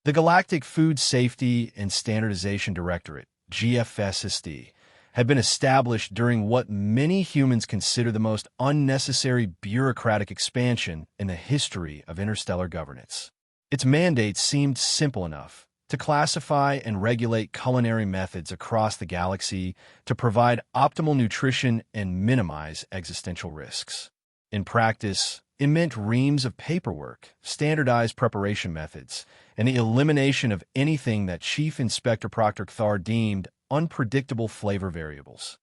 The Galactic Food Safety and Standardization Directorate, GFSSD, had been established during what many humans consider the most unnecessary bureaucratic expansion in the history of interstellar governance. Its mandate seemed simple enough: to classify and regulate culinary methods across the galaxy, to provide optimal nutrition and minimize existential risks. In practice, it meant reams of paperwork, standardized preparation methods, and the elimination of anything that Chief Inspector Proctor Kthar deemed unpredictable flavor variables.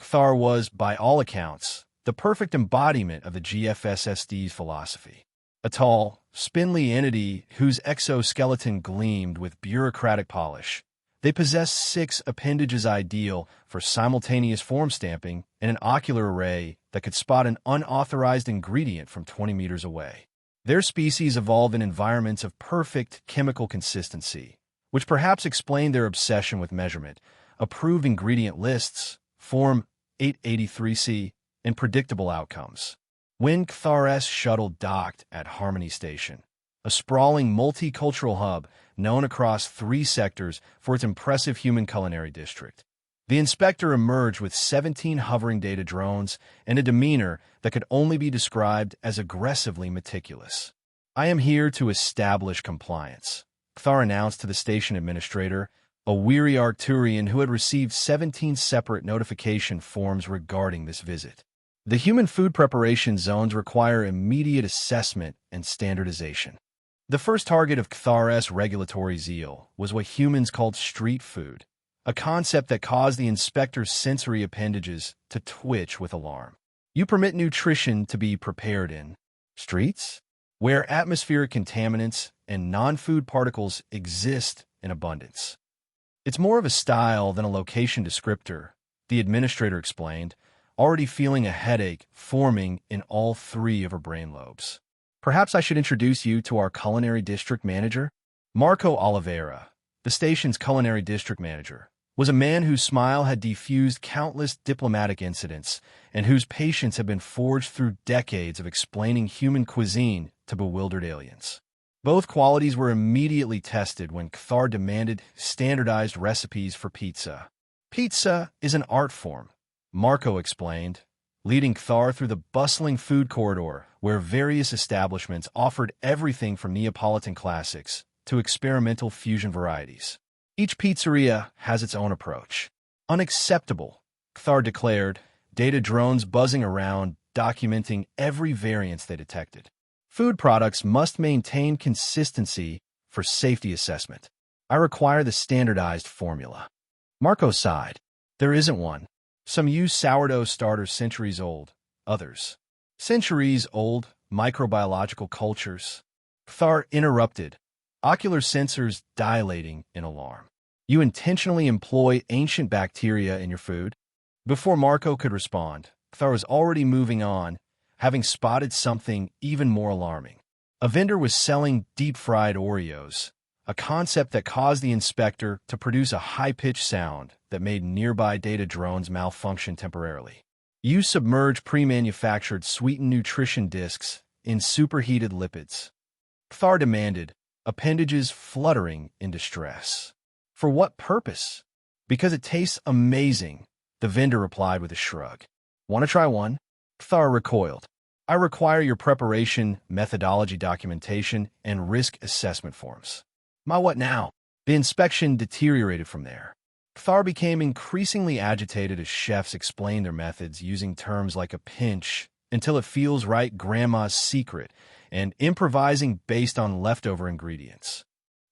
Kthar was, by all accounts, the perfect embodiment of the GFSSD's philosophy. A tall, spindly entity whose exoskeleton gleamed with bureaucratic polish, they possessed 6 appendages ideal for simultaneous form stamping and an ocular array that could spot an unauthorized ingredient from 20 meters away. Their species evolved in environments of perfect chemical consistency, which perhaps explained their obsession with measurement, approved ingredient lists, Form 883C, and predictable outcomes. When Kthar's shuttle docked at Harmony Station, a sprawling multicultural hub known across 3 sectors for its impressive human culinary district, the inspector emerged with 17 hovering data drones and a demeanor that could only be described as aggressively meticulous. "I am here to establish compliance," Kthar announced to the station administrator, a weary Arcturian who had received 17 separate notification forms regarding this visit. The human food preparation zones require immediate assessment and standardization. The first target of Kthar's regulatory zeal was what humans called street food, a concept that caused the inspector's sensory appendages to twitch with alarm. You permit nutrition to be prepared in streets, where atmospheric contaminants and non-food particles exist in abundance. "It's more of a style than a location descriptor," the administrator explained, already feeling a headache forming in all 3 of her brain lobes. "Perhaps I should introduce you to our culinary district manager?" Marco Oliveira, the station's culinary district manager, was a man whose smile had defused countless diplomatic incidents and whose patience had been forged through decades of explaining human cuisine to bewildered aliens. Both qualities were immediately tested when Kthar demanded standardized recipes for pizza. "Pizza is an art form," Marco explained, leading Kthar through the bustling food corridor where various establishments offered everything from Neapolitan classics to experimental fusion varieties. "Each pizzeria has its own approach." "Unacceptable," Kthar declared, data drones buzzing around, documenting every variance they detected. "Food products must maintain consistency for safety assessment. I require the standardized formula." Marco sighed. "There isn't one. Some use sourdough starters centuries old, others centuries-old microbiological cultures." Kthar interrupted, ocular sensors dilating in alarm. "You intentionally employ ancient bacteria in your food?" Before Marco could respond, Kthar was already moving on, having spotted something even more alarming. A vendor was selling deep-fried Oreos, a concept that caused the inspector to produce a high-pitched sound that made nearby data drones malfunction temporarily. "You submerge pre-manufactured sweetened nutrition discs in superheated lipids," Kthar demanded, appendages fluttering in distress. "For what purpose?" "Because it tastes amazing," the vendor replied with a shrug. "Want to try one?" Kthar recoiled. "I require your preparation, methodology documentation, and risk assessment forms." "My what now?" The inspection deteriorated from there. Kthar became increasingly agitated as chefs explained their methods using terms like "a pinch," "until it feels right," "grandma's secret," and improvising based on leftover ingredients.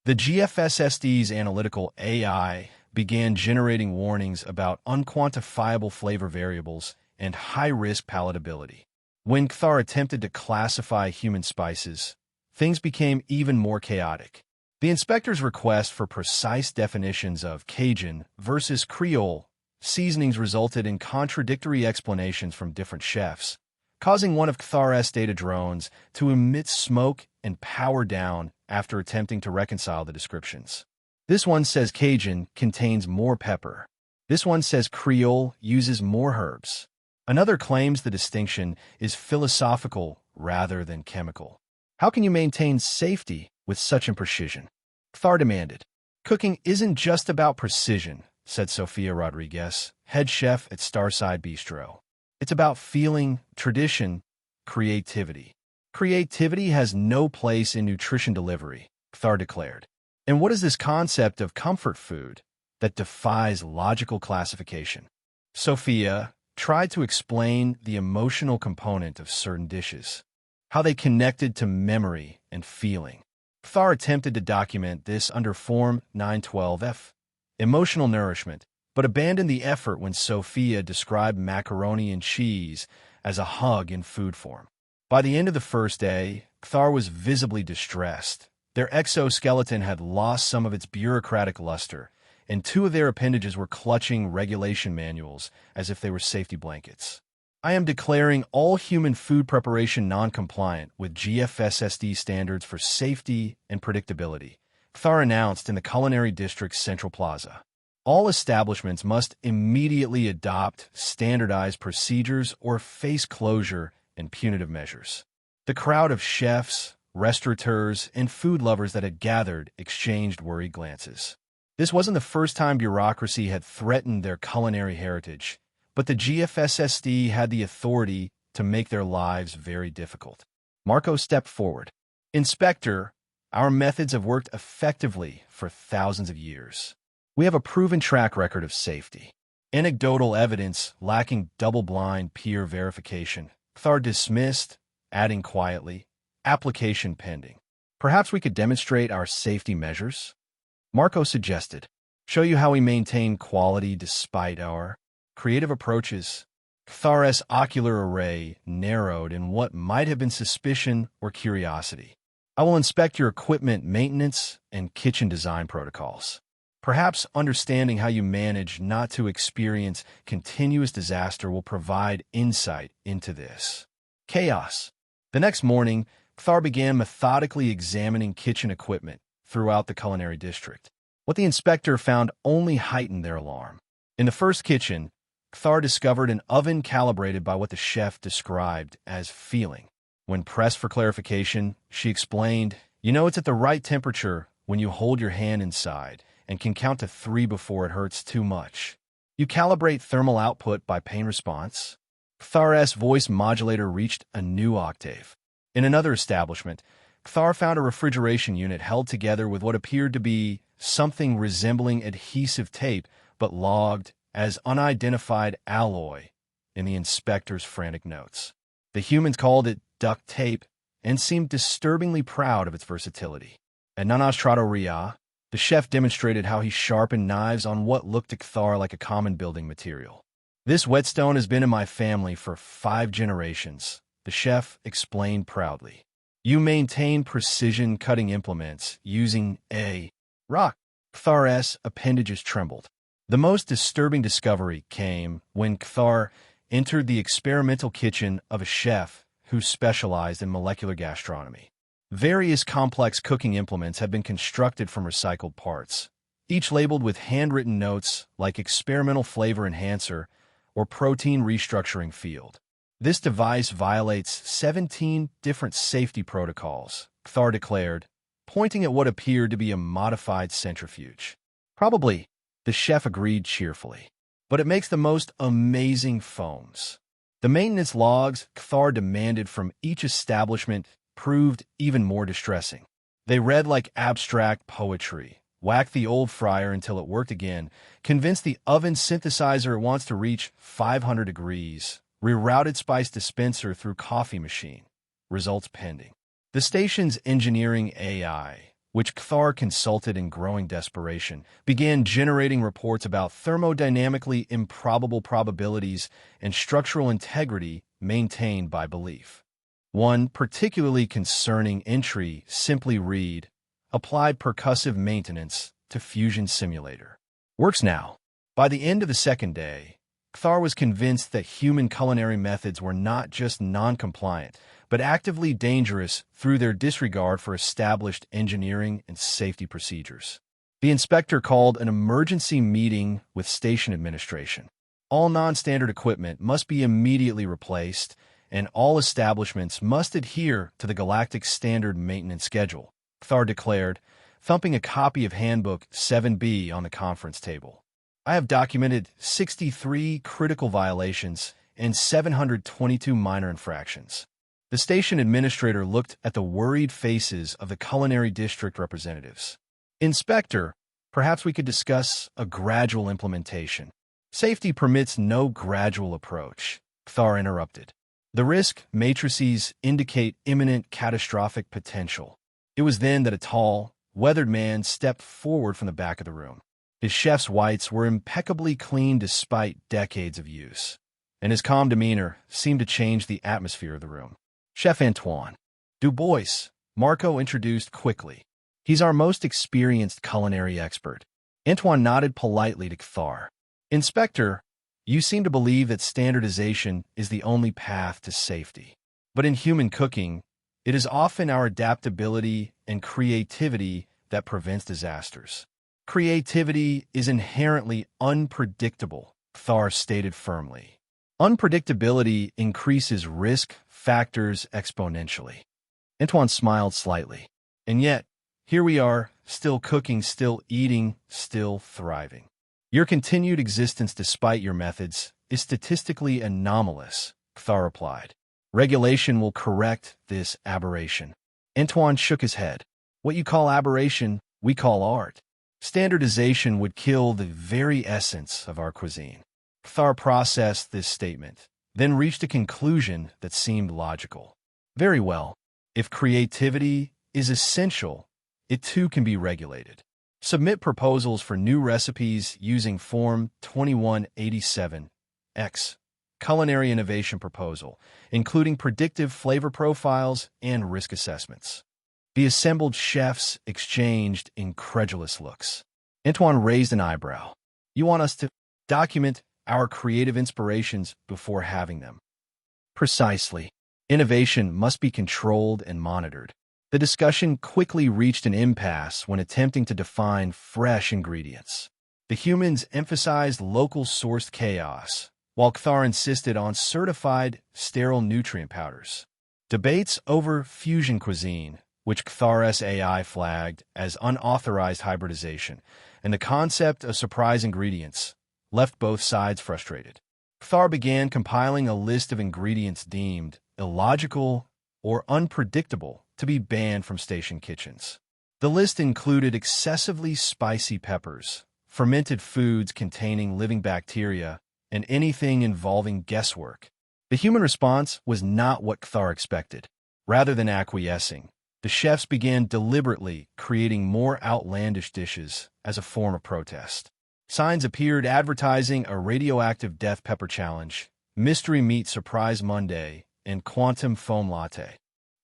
The GFSSD's analytical AI began generating warnings about unquantifiable flavor variables and high-risk palatability. When Kthar attempted to classify human spices, things became even more chaotic. The inspector's request for precise definitions of Cajun versus Creole seasonings resulted in contradictory explanations from different chefs, causing one of Kthar's data drones to emit smoke and power down after attempting to reconcile the descriptions. "This one says Cajun contains more pepper. This one says Creole uses more herbs." Another claims the distinction is philosophical rather than chemical. "How can you maintain safety with such imprecision?" Thar demanded. Cooking isn't just about precision, said Sofia Rodriguez, head chef at Starside Bistro. It's about feeling, tradition, creativity. Creativity has no place in nutrition delivery, Thar declared. And what is this concept of comfort food that defies logical classification? Sophia tried to explain the emotional component of certain dishes, how they connected to memory and feeling. Thar attempted to document this under Form 912F, emotional nourishment, but abandoned the effort when Sophia described macaroni and cheese as a hug in food form. By the end of the first day, Thar was visibly distressed. Their exoskeleton had lost some of its bureaucratic luster, and two of their appendages were clutching regulation manuals as if they were safety blankets. I am declaring all human food preparation non-compliant with GFSSD standards for safety and predictability, Thar announced in the Culinary District's Central Plaza. All establishments must immediately adopt standardized procedures or face closure and punitive measures. The crowd of chefs, restaurateurs, and food lovers that had gathered exchanged worried glances. This wasn't the first time bureaucracy had threatened their culinary heritage, but the GFSSD had the authority to make their lives very difficult. Marco stepped forward. Inspector, our methods have worked effectively for thousands of years. We have a proven track record of safety. Anecdotal evidence lacking double-blind peer verification. Thar dismissed, adding quietly, application pending. Perhaps we could demonstrate our safety measures? Marco suggested. Show you how we maintain quality despite our creative approaches. Thar's ocular array narrowed in what might have been suspicion or curiosity. I will inspect your equipment maintenance and kitchen design protocols. Perhaps understanding how you manage not to experience continuous disaster will provide insight into this. Chaos. The next morning, Thar began methodically examining kitchen equipment throughout the culinary district. What the inspector found only heightened their alarm. In the first kitchen, Thar discovered an oven calibrated by what the chef described as feeling. When pressed for clarification, she explained, it's at the right temperature when you hold your hand inside and can count to 3 before it hurts too much. You calibrate thermal output by pain response. Thar's voice modulator reached a new octave. In another establishment, Thar found a refrigeration unit held together with what appeared to be something resembling adhesive tape, but logged as unidentified alloy in the inspector's frantic notes. The humans called it duct tape and seemed disturbingly proud of its versatility. At Nanas Trattoria, the chef demonstrated how he sharpened knives on what looked to Thar like a common building material. This whetstone has been in my family for 5 generations, the chef explained proudly. You maintain precision cutting implements using a rock. Thar's appendages trembled. The most disturbing discovery came when Thar entered the experimental kitchen of a chef who specialized in molecular gastronomy. Various complex cooking implements have been constructed from recycled parts, each labeled with handwritten notes like experimental flavor enhancer or protein restructuring field. This device violates 17 different safety protocols, Thar declared, pointing at what appeared to be a modified centrifuge. Probably, the chef agreed cheerfully. But it makes the most amazing foams. The maintenance logs Thar demanded from each establishment proved even more distressing. They read like abstract poetry. Whack the old fryer until it worked again. Convince the oven synthesizer it wants to reach 500 degrees. Rerouted spice dispenser through coffee machine. Results pending. The station's engineering AI, which Thar consulted in growing desperation, began generating reports about thermodynamically improbable probabilities and structural integrity maintained by belief. One particularly concerning entry simply read, Applied percussive maintenance to Fusion Simulator. Works now. By the end of the second day, Thar was convinced that human culinary methods were not just non-compliant, but actively dangerous through their disregard for established engineering and safety procedures. The inspector called an emergency meeting with station administration. All non-standard equipment must be immediately replaced, and all establishments must adhere to the galactic standard maintenance schedule, Thar declared, thumping a copy of Handbook 7B on the conference table. I have documented 63 critical violations and 722 minor infractions. The station administrator looked at the worried faces of the culinary district representatives. Inspector, perhaps we could discuss a gradual implementation. Safety permits no gradual approach, Thar interrupted. The risk matrices indicate imminent catastrophic potential. It was then that a tall, weathered man stepped forward from the back of the room. His chef's whites were impeccably clean despite decades of use, and his calm demeanor seemed to change the atmosphere of the room. Chef Antoine Dubois, Marco introduced quickly. He's our most experienced culinary expert. Antoine nodded politely to Thar. Inspector, you seem to believe that standardization is the only path to safety. But in human cooking, it is often our adaptability and creativity that prevents disasters. Creativity is inherently unpredictable, Thar stated firmly. Unpredictability increases risk factors exponentially. Antoine smiled slightly. And yet, here we are, still cooking, still eating, still thriving. Your continued existence despite your methods is statistically anomalous, Thar replied. Regulation will correct this aberration. Antoine shook his head. What you call aberration, we call art. Standardization would kill the very essence of our cuisine. Thar processed this statement, then reached a conclusion that seemed logical. Very well. If creativity is essential, it too can be regulated. Submit proposals for new recipes using Form 2187X, Culinary Innovation Proposal, including predictive flavor profiles and risk assessments. The assembled chefs exchanged incredulous looks. Antoine raised an eyebrow. You want us to document our creative inspirations before having them? Precisely. Innovation must be controlled and monitored. The discussion quickly reached an impasse when attempting to define fresh ingredients. The humans emphasized local-sourced chaos, while Thar insisted on certified, sterile nutrient powders. Debates over fusion cuisine, which Thar's AI flagged as unauthorized hybridization, and the concept of surprise ingredients, left both sides frustrated. Thar began compiling a list of ingredients deemed illogical or unpredictable to be banned from station kitchens. The list included excessively spicy peppers, fermented foods containing living bacteria, and anything involving guesswork. The human response was not what Thar expected. Rather than acquiescing, the chefs began deliberately creating more outlandish dishes as a form of protest. Signs appeared advertising a radioactive death pepper challenge, mystery meat surprise Monday, and quantum foam latte.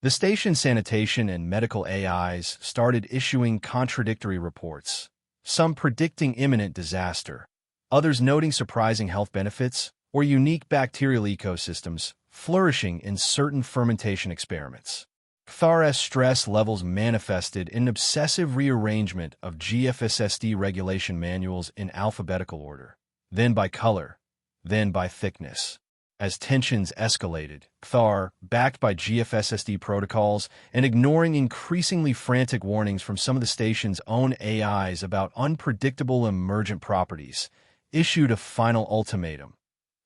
The station sanitation and medical AIs started issuing contradictory reports, some predicting imminent disaster, others noting surprising health benefits or unique bacterial ecosystems flourishing in certain fermentation experiments. Thar's stress levels manifested in an obsessive rearrangement of GFSSD regulation manuals in alphabetical order, then by color, then by thickness. As tensions escalated, Thar, backed by GFSSD protocols and ignoring increasingly frantic warnings from some of the station's own AIs about unpredictable emergent properties, issued a final ultimatum: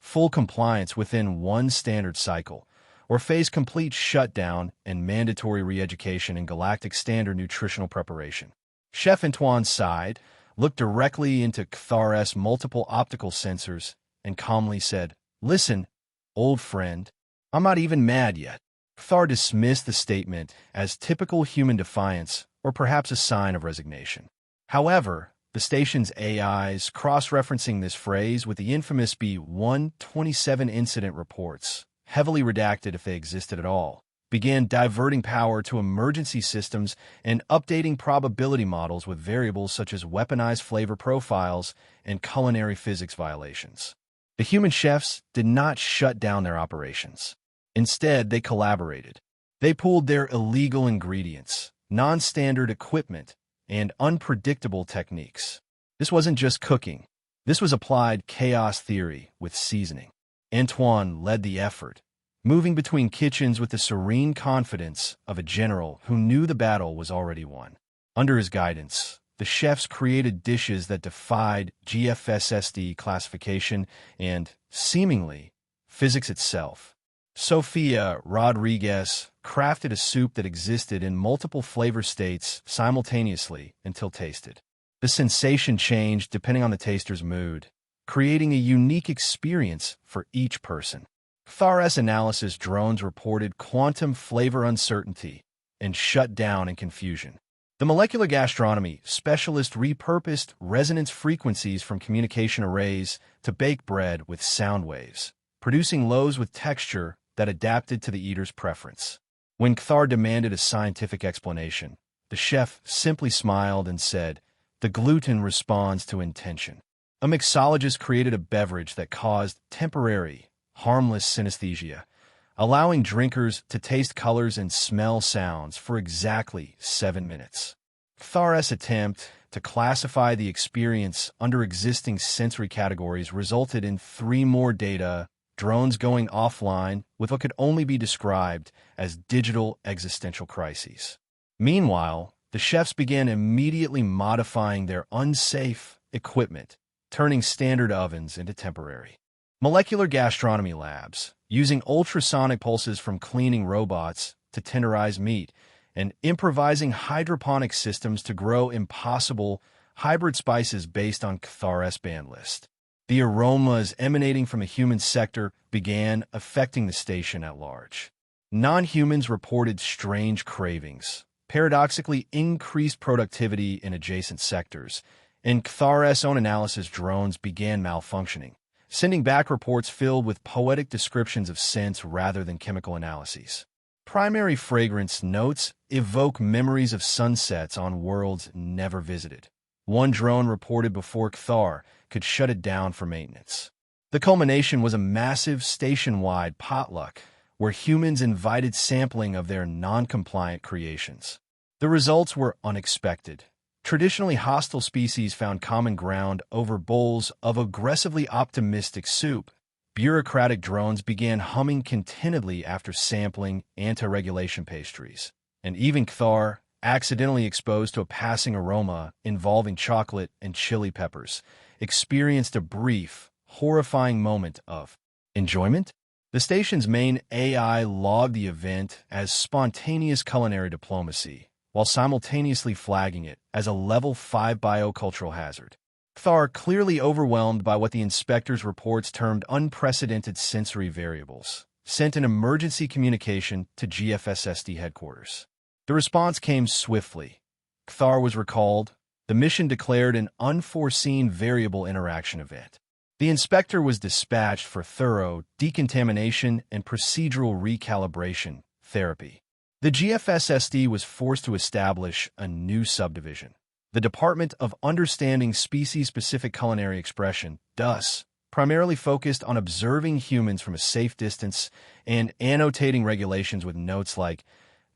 full compliance within one standard cycle, or face complete shutdown and mandatory re-education in galactic standard nutritional preparation. Chef Antoine sighed, looked directly into Thar's multiple optical sensors, and calmly said, "Listen, old friend, I'm not even mad yet." Thar dismissed the statement as typical human defiance or perhaps a sign of resignation. However, the station's AIs, cross-referencing this phrase with the infamous B-127 incident reports, heavily redacted if they existed at all, began diverting power to emergency systems and updating probability models with variables such as weaponized flavor profiles and culinary physics violations. The human chefs did not shut down their operations. Instead, they collaborated. They pooled their illegal ingredients, non-standard equipment, and unpredictable techniques. This wasn't just cooking. This was applied chaos theory with seasoning. Antoine led the effort, moving between kitchens with the serene confidence of a general who knew the battle was already won. Under his guidance, the chefs created dishes that defied GFSSD classification and, seemingly, physics itself. Sofia Rodriguez crafted a soup that existed in multiple flavor states simultaneously until tasted. The sensation changed depending on the taster's mood, creating a unique experience for each person. Thars analysis drones reported quantum flavor uncertainty and shut down in confusion. The molecular gastronomy specialist repurposed resonance frequencies from communication arrays to bake bread with sound waves, producing loaves with texture that adapted to the eater's preference. When Kthar demanded a scientific explanation, the chef simply smiled and said, "The gluten responds to intention." A mixologist created a beverage that caused temporary, harmless synesthesia, allowing drinkers to taste colors and smell sounds for exactly 7 minutes. Kthar's attempt to classify the experience under existing sensory categories resulted in 3 more data drones going offline with what could only be described as digital existential crises. Meanwhile, the chefs began immediately modifying their unsafe equipment, turning standard ovens into temporary molecular gastronomy labs, using ultrasonic pulses from cleaning robots to tenderize meat, and improvising hydroponic systems to grow impossible hybrid spices based on Kthar's banned list. The aromas emanating from a human sector began affecting the station at large. Non-humans reported strange cravings, paradoxically increased productivity in adjacent sectors, and Kthar's own analysis drones began malfunctioning, sending back reports filled with poetic descriptions of scents rather than chemical analyses. Primary fragrance notes evoke memories of sunsets on worlds never visited. One drone reported before Kthar could shut it down for maintenance. The culmination was a massive station-wide potluck where humans invited sampling of their non-compliant creations. The results were unexpected. Traditionally hostile species found common ground over bowls of aggressively optimistic soup. Bureaucratic drones began humming contentedly after sampling anti-regulation pastries. And even Kthar, accidentally exposed to a passing aroma involving chocolate and chili peppers, experienced a brief, horrifying moment of enjoyment. The station's main AI logged the event as spontaneous culinary diplomacy, while simultaneously flagging it as a level 5 biocultural hazard. Kthar, clearly overwhelmed by what the inspector's reports termed unprecedented sensory variables, sent an emergency communication to GFSSD headquarters. The response came swiftly. Kthar was recalled. The mission declared an unforeseen variable interaction event. The inspector was dispatched for thorough decontamination and procedural recalibration therapy. The GFSSD was forced to establish a new subdivision, the Department of Understanding Species-Specific Culinary Expression, DUS, primarily focused on observing humans from a safe distance and annotating regulations with notes like,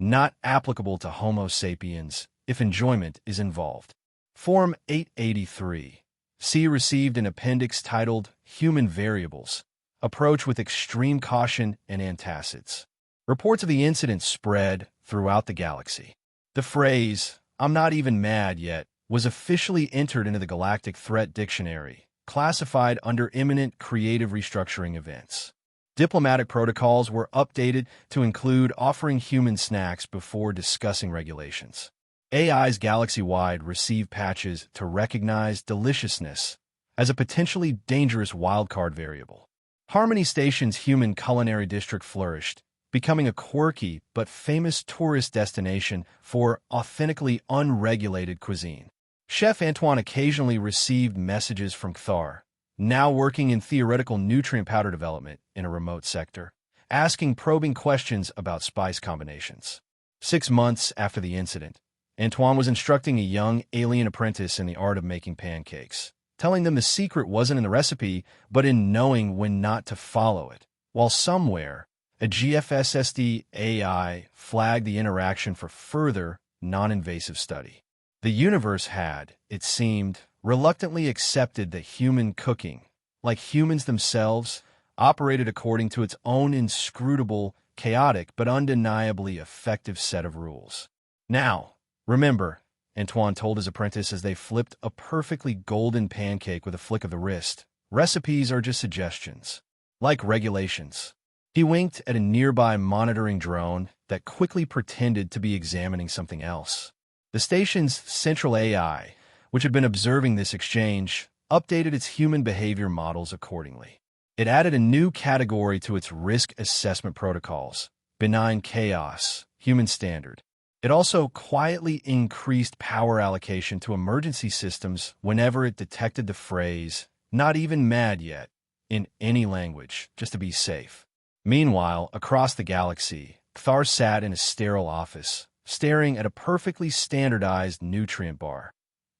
"Not applicable to Homo sapiens if enjoyment is involved." Form 883. C received an appendix titled Human Variables, Approach with Extreme Caution and Antacids. Reports of the incident spread throughout the galaxy. The phrase, "I'm not even mad yet," was officially entered into the Galactic Threat Dictionary, classified under imminent creative restructuring events. Diplomatic protocols were updated to include offering human snacks before discussing regulations. AIs galaxy-wide receive patches to recognize deliciousness as a potentially dangerous wildcard variable. Harmony Station's human culinary district flourished, becoming a quirky but famous tourist destination for authentically unregulated cuisine. Chef Antoine occasionally received messages from Kthar, now working in theoretical nutrient powder development in a remote sector, asking probing questions about spice combinations. 6 months after the incident, Antoine was instructing a young alien apprentice in the art of making pancakes, telling them the secret wasn't in the recipe, but in knowing when not to follow it, while somewhere, a GFSSD AI flagged the interaction for further, non-invasive study. The universe had, it seemed, reluctantly accepted that human cooking, like humans themselves, operated according to its own inscrutable, chaotic, but undeniably effective set of rules. Now, remember, Antoine told his apprentice as they flipped a perfectly golden pancake with a flick of the wrist. Recipes are just suggestions, like regulations. He winked at a nearby monitoring drone that quickly pretended to be examining something else. The station's central AI, which had been observing this exchange, updated its human behavior models accordingly. It added a new category to its risk assessment protocols: benign chaos, human standard. It also quietly increased power allocation to emergency systems whenever it detected the phrase, "not even mad yet," in any language, just to be safe. Meanwhile, across the galaxy, Kthar sat in a sterile office, staring at a perfectly standardized nutrient bar,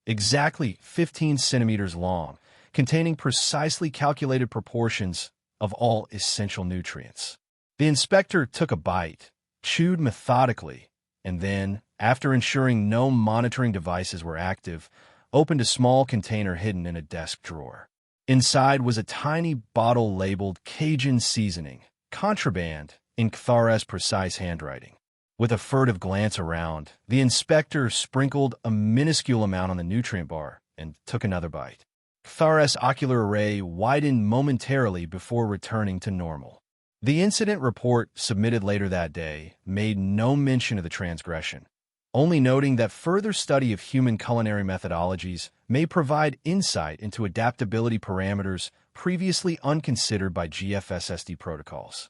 exactly 15 centimeters long, containing precisely calculated proportions of all essential nutrients. The inspector took a bite, chewed methodically, and then, after ensuring no monitoring devices were active, opened a small container hidden in a desk drawer. Inside was a tiny bottle labeled Cajun seasoning, contraband, in Kthar's precise handwriting. With a furtive glance around, the inspector sprinkled a minuscule amount on the nutrient bar and took another bite. Kthar's ocular array widened momentarily before returning to normal. The incident report submitted later that day made no mention of the transgression, only noting that further study of human culinary methodologies may provide insight into adaptability parameters previously unconsidered by GFSSD protocols.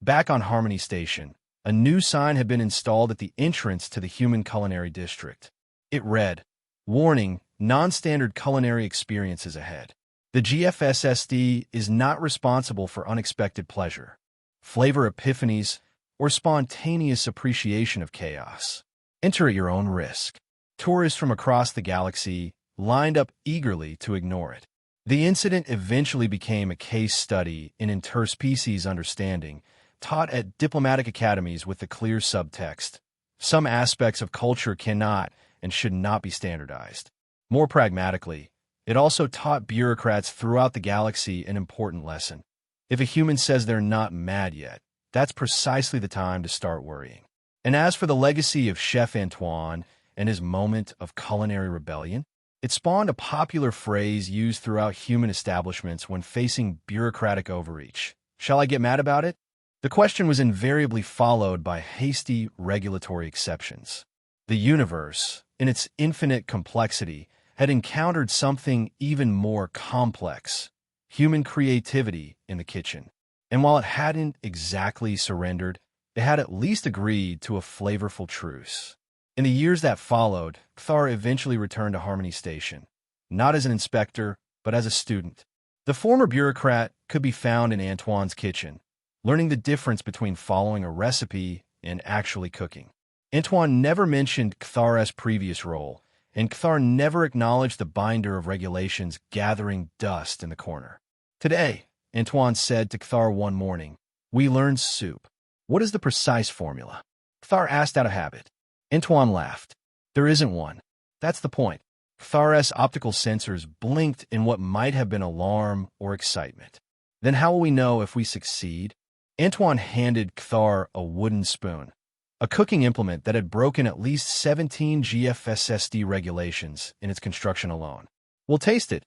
Back on Harmony Station, a new sign had been installed at the entrance to the Human Culinary District. It read, "Warning, non-standard culinary experiences ahead. The GFSSD is not responsible for unexpected pleasure, flavor epiphanies, or spontaneous appreciation of chaos. Enter at your own risk." Tourists from across the galaxy lined up eagerly to ignore it. The incident eventually became a case study in interspecies understanding, taught at diplomatic academies with the clear subtext: some aspects of culture cannot and should not be standardized. More pragmatically, it also taught bureaucrats throughout the galaxy an important lesson. If a human says they're not mad yet, that's precisely the time to start worrying. And as for the legacy of Chef Antoine and his moment of culinary rebellion, it spawned a popular phrase used throughout human establishments when facing bureaucratic overreach. Shall I get mad about it? The question was invariably followed by hasty regulatory exceptions. The universe, in its infinite complexity, had encountered something even more complex: human creativity in the kitchen. And while it hadn't exactly surrendered, it had at least agreed to a flavorful truce. In the years that followed, Kthar eventually returned to Harmony Station, not as an inspector, but as a student. The former bureaucrat could be found in Antoine's kitchen, learning the difference between following a recipe and actually cooking. Antoine never mentioned Kthar's previous role, and Kthar never acknowledged the binder of regulations gathering dust in the corner. "Today," Antoine said to Kthar one morning, "we learned soup. What is the precise formula?" Kthar asked out of habit. Antoine laughed. "There isn't one. That's the point." Kthar's optical sensors blinked in what might have been alarm or excitement. "Then how will we know if we succeed?" Antoine handed Kthar a wooden spoon, a cooking implement that had broken at least 17 GFSSD regulations in its construction alone. "We'll taste it,"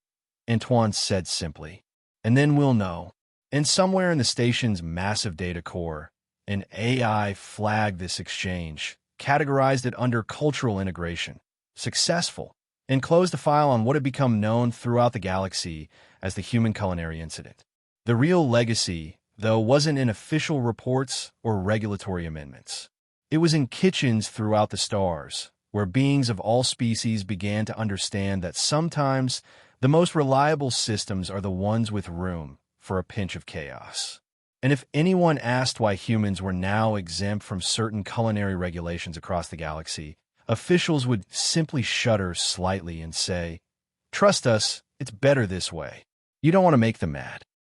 Antoine said simply, "and then we'll know." And somewhere in the station's massive data core, an AI flagged this exchange, categorized it under cultural integration, successful, and closed a file on what had become known throughout the galaxy as the Human Culinary Incident. The real legacy, though, wasn't in official reports or regulatory amendments. It was in kitchens throughout the stars, where beings of all species began to understand that sometimes the most reliable systems are the ones with room for a pinch of chaos. And if anyone asked why humans were now exempt from certain culinary regulations across the galaxy, officials would simply shudder slightly and say, "Trust us, it's better this way." You don't want to make them mad.